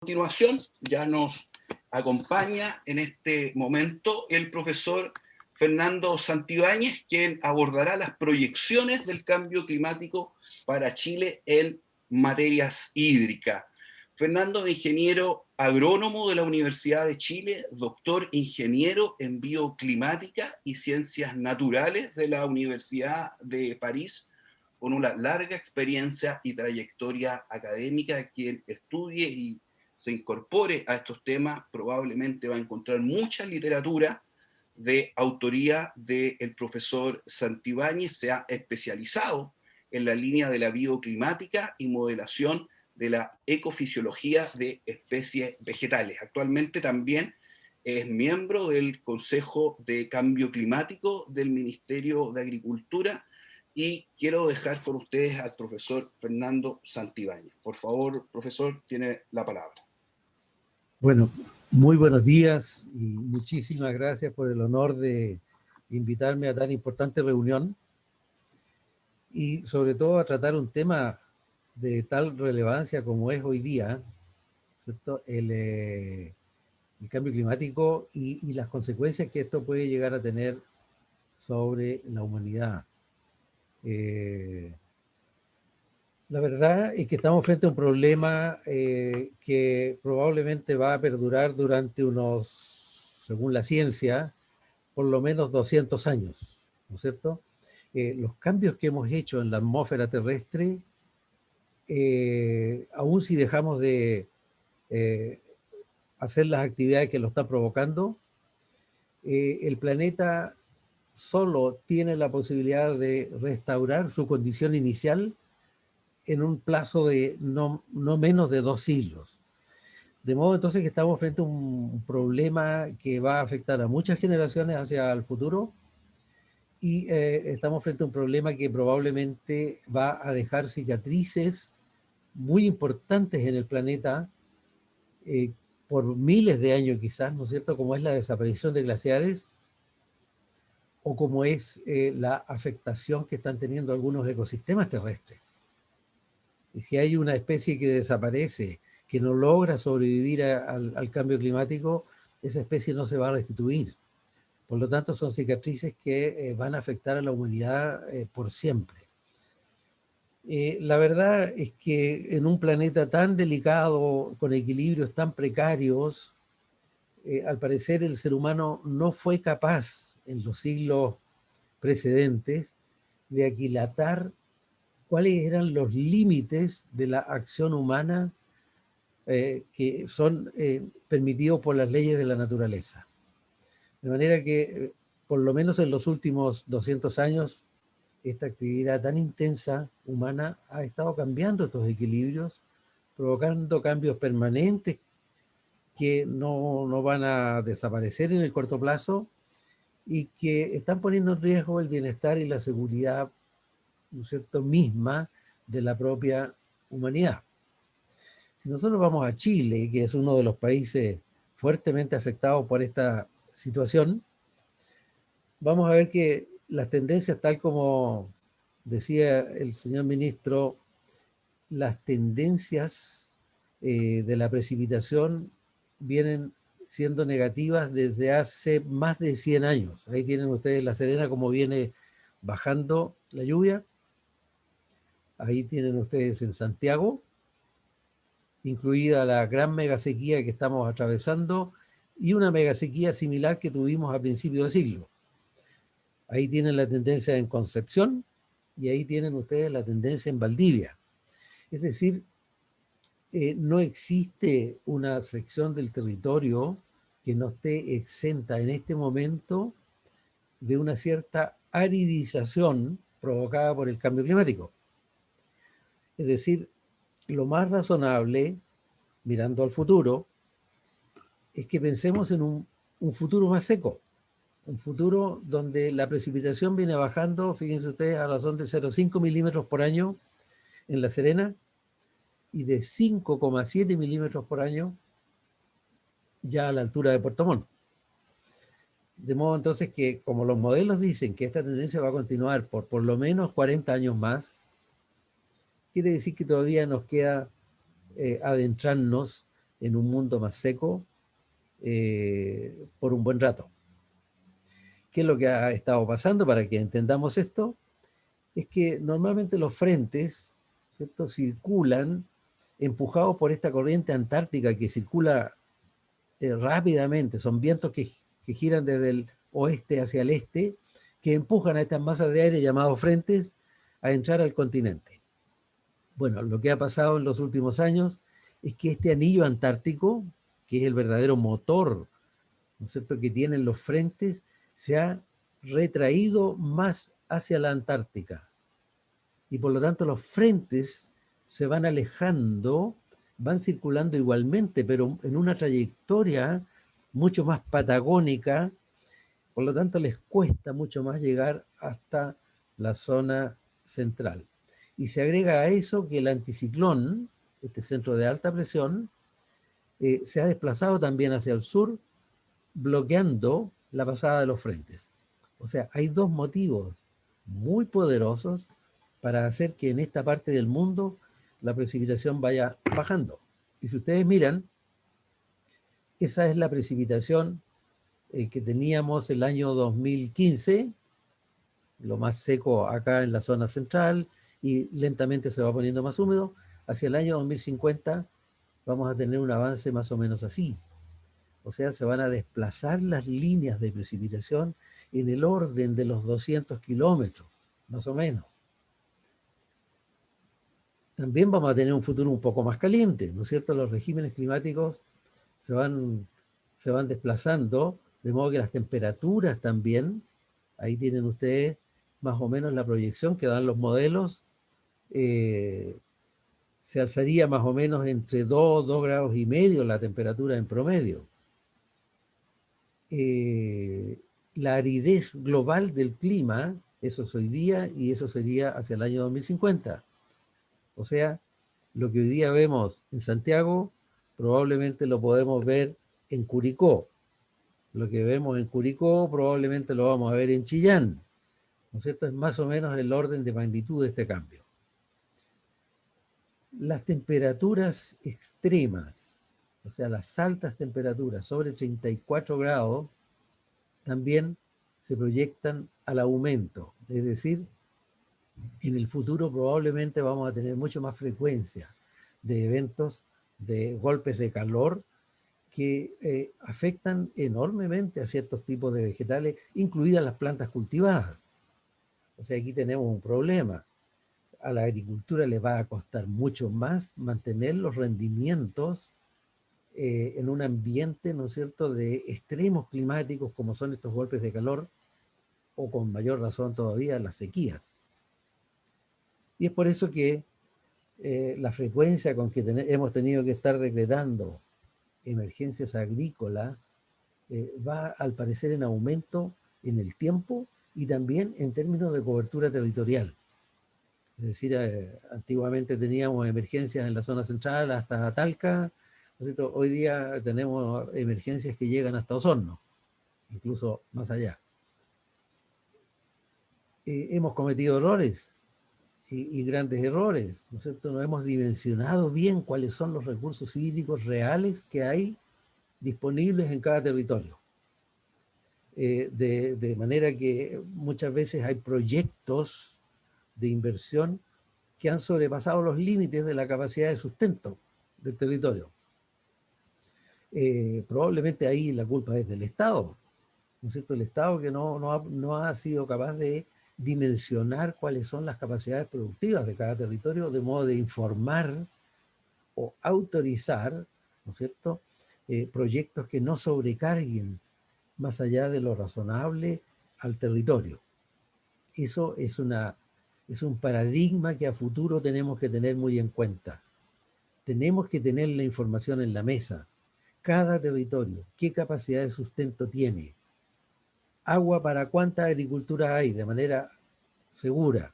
Continuación, ya nos acompaña en este momento el profesor Fernando Santibáñez, quien abordará las proyecciones del cambio climático para Chile en materias hídricas. Fernando es ingeniero agrónomo de la Universidad de Chile, doctor ingeniero en bioclimática y ciencias naturales de la Universidad de París, con una larga experiencia y trayectoria académica. Quien estudie y se incorpore a estos temas probablemente va a encontrar mucha literatura de autoría del profesor Santibáñez. Se ha especializado en la línea de la bioclimática y modelación de la ecofisiología de especies vegetales. Actualmente también es miembro del Consejo de Cambio Climático del Ministerio de Agricultura, y quiero dejar con ustedes al profesor Fernando Santibáñez. Por favor, profesor, tiene la palabra. Bueno, muy buenos días y muchísimas gracias por el honor de invitarme a tan importante reunión y sobre todo a tratar un tema de tal relevancia como es hoy día, ¿cierto? El cambio climático y las consecuencias que esto puede llegar a tener sobre la humanidad. La verdad es que estamos frente a un problema que probablemente va a perdurar durante unos, según la ciencia, por lo menos 200 años, ¿no es cierto? Los cambios que hemos hecho en la atmósfera terrestre, aún si dejamos de hacer las actividades que lo están provocando, el planeta solo tiene la posibilidad de restaurar su condición inicial en un plazo de no menos de 2 siglos. De modo entonces que estamos frente a un problema que va a afectar a muchas generaciones hacia el futuro, y estamos frente a un problema que probablemente va a dejar cicatrices muy importantes en el planeta por miles de años quizás, ¿no es cierto? Como es la desaparición de glaciares o como es la afectación que están teniendo algunos ecosistemas terrestres. Y si hay una especie que desaparece, que no logra sobrevivir al cambio climático, esa especie no se va a restituir. Por lo tanto, son cicatrices que van a afectar a la humanidad por siempre. La verdad es que en un planeta tan delicado, con equilibrios tan precarios, al parecer el ser humano no fue capaz en los siglos precedentes de aquilatar cuáles eran los límites de la acción humana que son permitidos por las leyes de la naturaleza. De manera que, por lo menos en los últimos 200 años, esta actividad tan intensa humana ha estado cambiando estos equilibrios, provocando cambios permanentes que no van a desaparecer en el corto plazo y que están poniendo en riesgo el bienestar y la seguridad, ¿no es cierto?, misma de la propia humanidad. Si nosotros vamos a Chile, que es uno de los países fuertemente afectados por esta situación, vamos a ver que las tendencias, tal como decía el señor ministro, las tendencias de la precipitación vienen siendo negativas desde hace más de 100 años. Ahí tienen ustedes La Serena, como viene bajando la lluvia. Ahí tienen ustedes en Santiago, incluida la gran megasequía que estamos atravesando y una megasequía similar que tuvimos a principios de siglo. Ahí tienen la tendencia en Concepción y ahí tienen ustedes la tendencia en Valdivia. Es decir, no existe una sección del territorio que no esté exenta en este momento de una cierta aridización provocada por el cambio climático. Es decir, lo más razonable, mirando al futuro, es que pensemos en un futuro más seco, un futuro donde la precipitación viene bajando, fíjense ustedes, a razón de 0,5 milímetros por año en La Serena y de 5,7 milímetros por año ya a la altura de Puerto Montt. De modo entonces que, como los modelos dicen que esta tendencia va a continuar por lo menos 40 años más, quiere decir que todavía nos queda adentrarnos en un mundo más seco por un buen rato. ¿Qué es lo que ha estado pasando para que entendamos esto? Es que normalmente los frentes, ¿cierto?, circulan empujados por esta corriente antártica que circula rápidamente. Son vientos que giran desde el oeste hacia el este, que empujan a estas masas de aire llamados frentes a entrar al continente. Bueno, lo que ha pasado en los últimos años es que este anillo antártico, que es el verdadero motor, ¿no es cierto?, que tienen los frentes, se ha retraído más hacia la Antártica. Y por lo tanto los frentes se van alejando, van circulando igualmente, pero en una trayectoria mucho más patagónica. Por lo tanto les cuesta mucho más llegar hasta la zona central. Y se agrega a eso que el anticiclón, este centro de alta presión, se ha desplazado también hacia el sur, bloqueando la pasada de los frentes. O sea, hay dos motivos muy poderosos para hacer que en esta parte del mundo la precipitación vaya bajando. Y si ustedes miran, esa es la precipitación que teníamos el año 2015, lo más seco acá en la zona central, y lentamente se va poniendo más húmedo. Hacia el año 2050 vamos a tener un avance más o menos así. O sea, se van a desplazar las líneas de precipitación en el orden de los 200 kilómetros, más o menos. También vamos a tener un futuro un poco más caliente, ¿no es cierto? Los regímenes climáticos se van desplazando, de modo que las temperaturas también, ahí tienen ustedes más o menos la proyección que dan los modelos, se alzaría más o menos entre 2 grados y medio la temperatura en promedio. La aridez global del clima, eso es hoy día y eso sería hacia el año 2050. O sea, lo que hoy día vemos en Santiago, probablemente lo podemos ver en Curicó. Lo que vemos en Curicó probablemente lo vamos a ver en Chillán. ¿No es cierto? Es más o menos el orden de magnitud de este cambio. Las temperaturas extremas, o sea, las altas temperaturas sobre 34 grados, también se proyectan al aumento. Es decir, en el futuro probablemente vamos a tener mucho más frecuencia de eventos de golpes de calor que afectan enormemente a ciertos tipos de vegetales, incluidas las plantas cultivadas. O sea, aquí tenemos un problema. A la agricultura le va a costar mucho más mantener los rendimientos en un ambiente, ¿no es cierto?, de extremos climáticos como son estos golpes de calor, o con mayor razón todavía las sequías. Y es por eso que la frecuencia con que hemos tenido que estar decretando emergencias agrícolas va al parecer en aumento en el tiempo y también en términos de cobertura territorial. Es decir, antiguamente teníamos emergencias en la zona central hasta Talca, ¿no es cierto? Hoy día tenemos emergencias que llegan hasta Osorno, incluso más allá. Hemos cometido errores y grandes errores, ¿no es cierto? No hemos dimensionado bien cuáles son los recursos hídricos reales que hay disponibles en cada territorio. De manera que muchas veces hay proyectos de inversión que han sobrepasado los límites de la capacidad de sustento del territorio. Probablemente ahí la culpa es del Estado, ¿no es cierto? El Estado que no ha sido capaz de dimensionar cuáles son las capacidades productivas de cada territorio, de modo de informar o autorizar, ¿no es cierto?, proyectos que no sobrecarguen más allá de lo razonable al territorio. Eso es un paradigma que a futuro tenemos que tener muy en cuenta. Tenemos que tener la información en la mesa. Cada territorio, qué capacidad de sustento tiene, agua para cuánta agricultura hay de manera segura,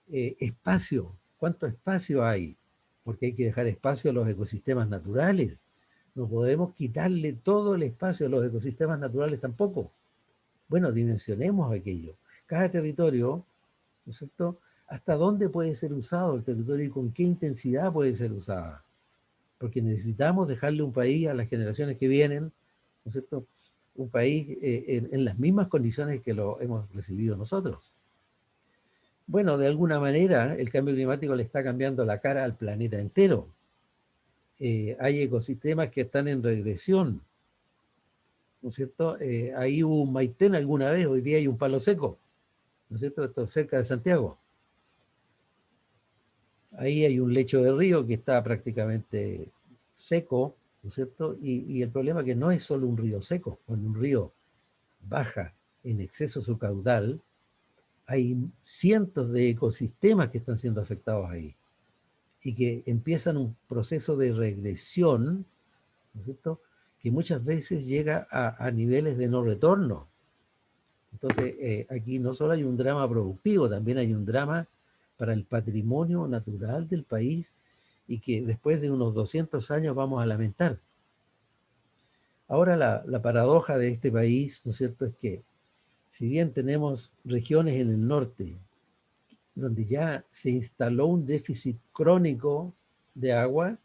espacio, cuánto espacio hay, porque hay que dejar espacio a los ecosistemas naturales. No podemos quitarle todo el espacio a los ecosistemas naturales tampoco. Bueno, dimensionemos aquello. Cada territorio, ¿no es cierto?, hasta dónde puede ser usado el territorio y con qué intensidad puede ser usada. porque necesitamos dejarle un país a las generaciones que vienen, ¿no es cierto? Un país en las mismas condiciones que lo hemos recibido nosotros. Bueno, de alguna manera el cambio climático le está cambiando la cara al planeta entero. Hay ecosistemas que están en regresión, ¿no es cierto? Ahí hubo un Maitén alguna vez, hoy día hay un Palo Seco, ¿no es cierto? Esto es cerca de Santiago. Ahí hay un lecho de río que está prácticamente seco, ¿no es cierto? Y el problema es que no es solo un río seco. Cuando un río baja en exceso su caudal, hay cientos de ecosistemas que están siendo afectados ahí y que empiezan un proceso de regresión, ¿no es cierto?, que muchas veces llega a niveles de no retorno. Entonces, aquí no solo hay un drama productivo, también hay un drama para el patrimonio natural del país y que después de unos 200 años vamos a lamentar. Ahora la paradoja de este país, ¿no es cierto?, es que si bien tenemos regiones en el norte donde ya se instaló un déficit crónico de agua,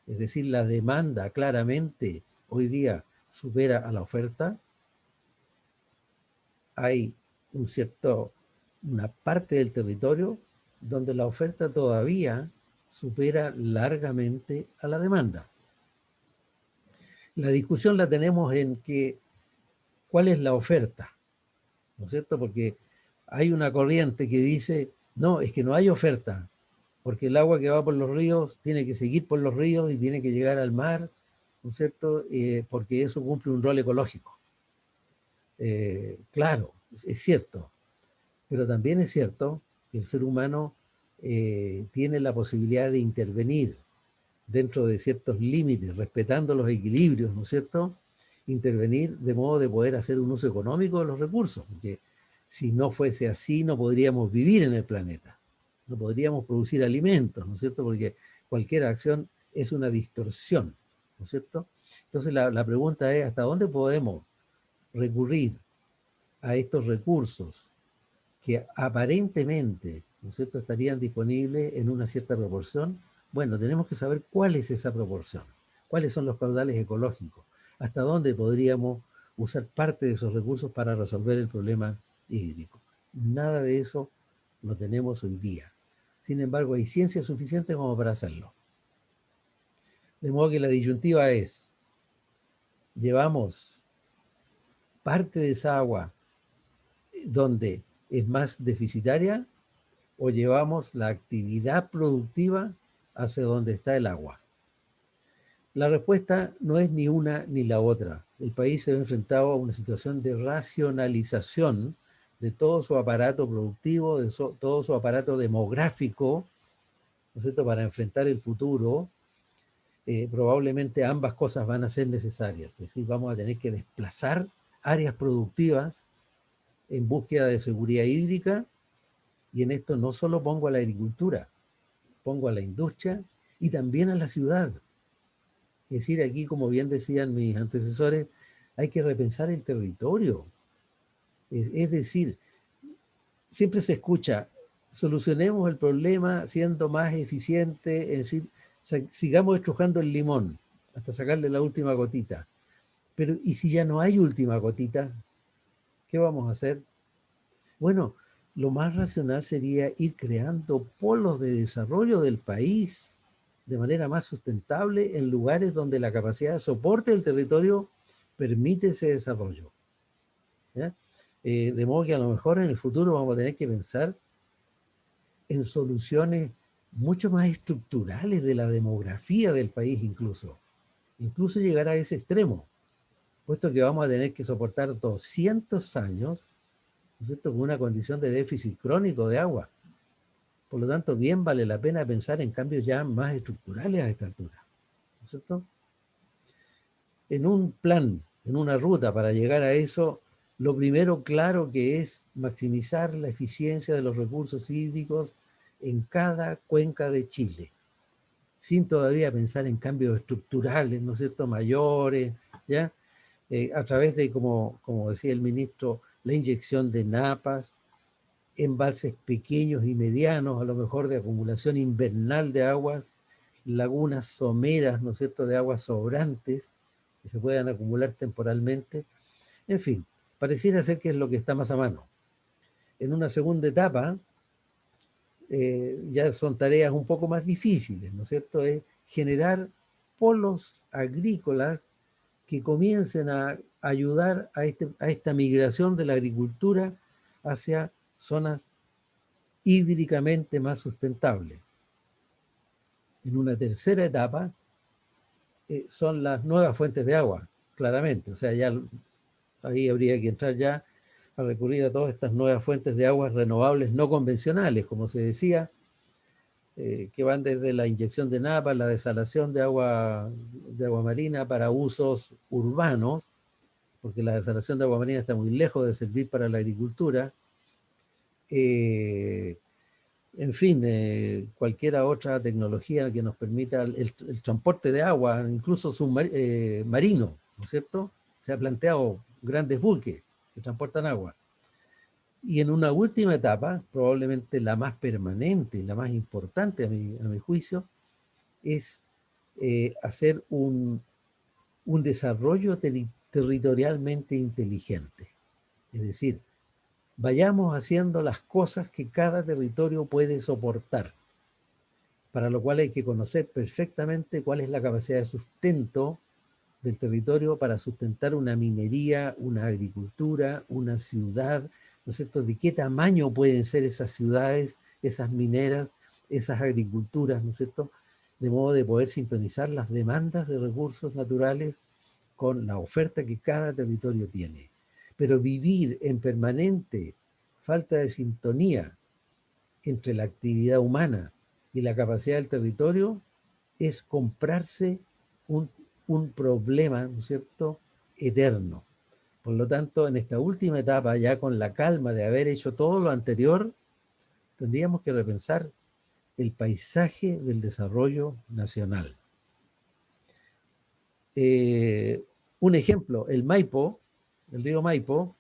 es decir, la demanda claramente hoy día supera a la oferta, hay una parte del territorio donde la oferta todavía supera largamente a la demanda. La discusión la tenemos en que, ¿cuál es la oferta? ¿No es cierto? Porque hay una corriente que dice, no, es que no hay oferta, porque el agua que va por los ríos tiene que seguir por los ríos y tiene que llegar al mar, ¿no es cierto? Porque eso cumple un rol ecológico. Claro, es cierto, pero también es cierto que el ser humano tiene la posibilidad de intervenir dentro de ciertos límites, respetando los equilibrios, ¿no es cierto? Intervenir de modo de poder hacer un uso económico de los recursos, porque si no fuese así no podríamos vivir en el planeta, no podríamos producir alimentos, ¿no es cierto? Porque cualquier acción es una distorsión, ¿no es cierto? Entonces la pregunta es, ¿hasta dónde podemos recurrir a estos recursos que aparentemente, ¿no es cierto?, estarían disponibles en una cierta proporción? Bueno, tenemos que saber cuál es esa proporción, cuáles son los caudales ecológicos, hasta dónde podríamos usar parte de esos recursos para resolver el problema hídrico. Nada de eso lo tenemos hoy día. Sin embargo, hay ciencia suficiente como para hacerlo. De modo que la disyuntiva es, llevamos parte de esa agua donde es más deficitaria o llevamos la actividad productiva hacia donde está el agua. La respuesta no es ni una ni la otra. El país se ve enfrentado a una situación de racionalización de todo su aparato productivo, de todo su aparato demográfico, ¿no es cierto?, para enfrentar el futuro. Probablemente ambas cosas van a ser necesarias, es decir, vamos a tener que desplazar áreas productivas en búsqueda de seguridad hídrica, y en esto no solo pongo a la agricultura, pongo a la industria y también a la ciudad. Es decir, aquí, como bien decían mis antecesores, hay que repensar el territorio. Es decir, siempre se escucha, solucionemos el problema siendo más eficientes, es decir, sigamos estrujando el limón hasta sacarle la última gotita. Pero, ¿y si ya no hay última gotita? ¿Qué vamos a hacer? Bueno, lo más racional sería ir creando polos de desarrollo del país de manera más sustentable en lugares donde la capacidad de soporte del territorio permite ese desarrollo. ¿Ya? De modo que a lo mejor en el futuro vamos a tener que pensar en soluciones mucho más estructurales de la demografía del país incluso llegar a ese extremo, puesto que vamos a tener que soportar 200 años, ¿no es cierto?, con una condición de déficit crónico de agua. Por lo tanto, bien vale la pena pensar en cambios ya más estructurales a esta altura, ¿no es cierto? En un plan, en una ruta para llegar a eso, lo primero claro que es maximizar la eficiencia de los recursos hídricos en cada cuenca de Chile, sin todavía pensar en cambios estructurales, ¿no es cierto?, mayores, ¿ya? A través de, como decía el ministro, la inyección de napas, embalses pequeños y medianos, a lo mejor de acumulación invernal de aguas, lagunas someras, ¿no es cierto?, de aguas sobrantes que se puedan acumular temporalmente. En fin, pareciera ser que es lo que está más a mano. En una segunda etapa, ya son tareas un poco más difíciles, ¿no es cierto?, es generar polos agrícolas que comiencen a ayudar a esta migración de la agricultura hacia zonas hídricamente más sustentables. En una tercera etapa son las nuevas fuentes de agua, claramente. O sea, ya ahí habría que entrar ya a recurrir a todas estas nuevas fuentes de aguas renovables no convencionales, como se decía, que van desde la inyección de napa, la desalación de agua marina para usos urbanos, porque la desalación de agua marina está muy lejos de servir para la agricultura. En fin, cualquier otra tecnología que nos permita el transporte de agua, incluso marino, ¿no es cierto? Se ha planteado grandes buques que transportan agua. Y en una última etapa, probablemente la más permanente, la más importante a mi juicio, es hacer un desarrollo territorialmente inteligente. Es decir, vayamos haciendo las cosas que cada territorio puede soportar, para lo cual hay que conocer perfectamente cuál es la capacidad de sustento del territorio para sustentar una minería, una agricultura, una ciudad, ¿no es cierto? ¿De qué tamaño pueden ser esas ciudades, esas mineras, esas agriculturas, ¿no es cierto? De modo de poder sintonizar las demandas de recursos naturales con la oferta que cada territorio tiene. Pero vivir en permanente falta de sintonía entre la actividad humana y la capacidad del territorio es comprarse un problema, ¿no es cierto?, eterno. Por lo tanto, en esta última etapa, ya con la calma de haber hecho todo lo anterior, tendríamos que repensar el paisaje del desarrollo nacional. Un ejemplo, el Maipo, el río Maipo,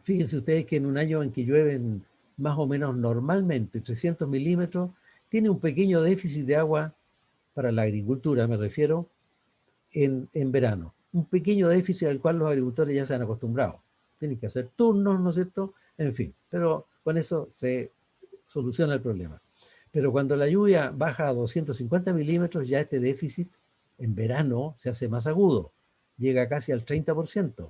fíjense ustedes que en un año en que llueven más o menos normalmente 300 milímetros, tiene un pequeño déficit de agua para la agricultura, me refiero, en verano. Un pequeño déficit al cual los agricultores ya se han acostumbrado. Tienen que hacer turnos, ¿no es cierto? En fin, pero con eso se soluciona el problema. Pero cuando la lluvia baja a 250 milímetros, ya este déficit en verano se hace más agudo, llega casi al 30%.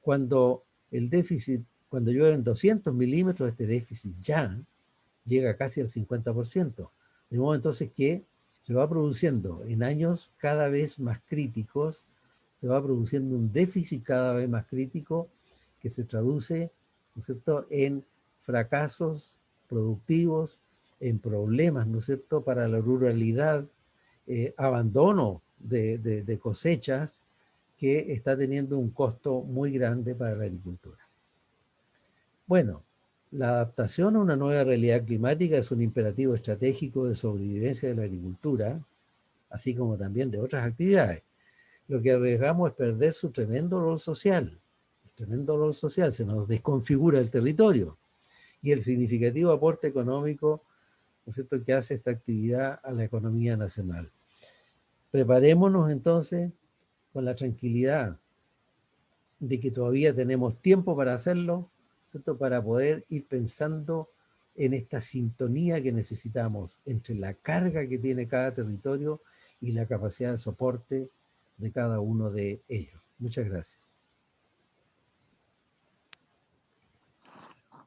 Cuando el déficit, cuando llueven 200 milímetros, este déficit ya llega casi al 50%. De modo entonces que se va produciendo en años cada vez más críticos, se va produciendo un déficit cada vez más crítico que se traduce, ¿no es cierto?, en fracasos productivos, en problemas, ¿no es cierto?, para la ruralidad, abandono de cosechas que está teniendo un costo muy grande para la agricultura. Bueno, la adaptación a una nueva realidad climática es un imperativo estratégico de sobrevivencia de la agricultura, así como también de otras actividades. Lo que arriesgamos es perder su tremendo rol social. El tremendo rol social, se nos desconfigura el territorio y el significativo aporte económico, ¿no es cierto?, que hace esta actividad a la economía nacional. Preparémonos entonces con la tranquilidad de que todavía tenemos tiempo para hacerlo, ¿cierto?, para poder ir pensando en esta sintonía que necesitamos entre la carga que tiene cada territorio y la capacidad de soporte de cada uno de ellos. Muchas gracias.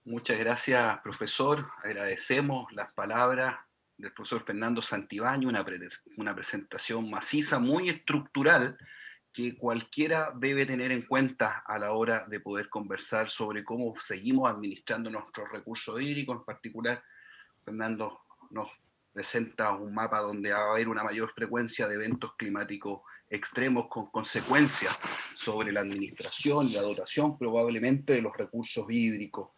Muchas gracias, profesor. Agradecemos las palabras del profesor Fernando Santibáñez, una presentación maciza, muy estructural, que cualquiera debe tener en cuenta a la hora de poder conversar sobre cómo seguimos administrando nuestros recursos hídricos. En particular, Fernando nos presenta un mapa donde va a haber una mayor frecuencia de eventos climáticos extremos con consecuencias sobre la administración y la dotación probablemente de los recursos hídricos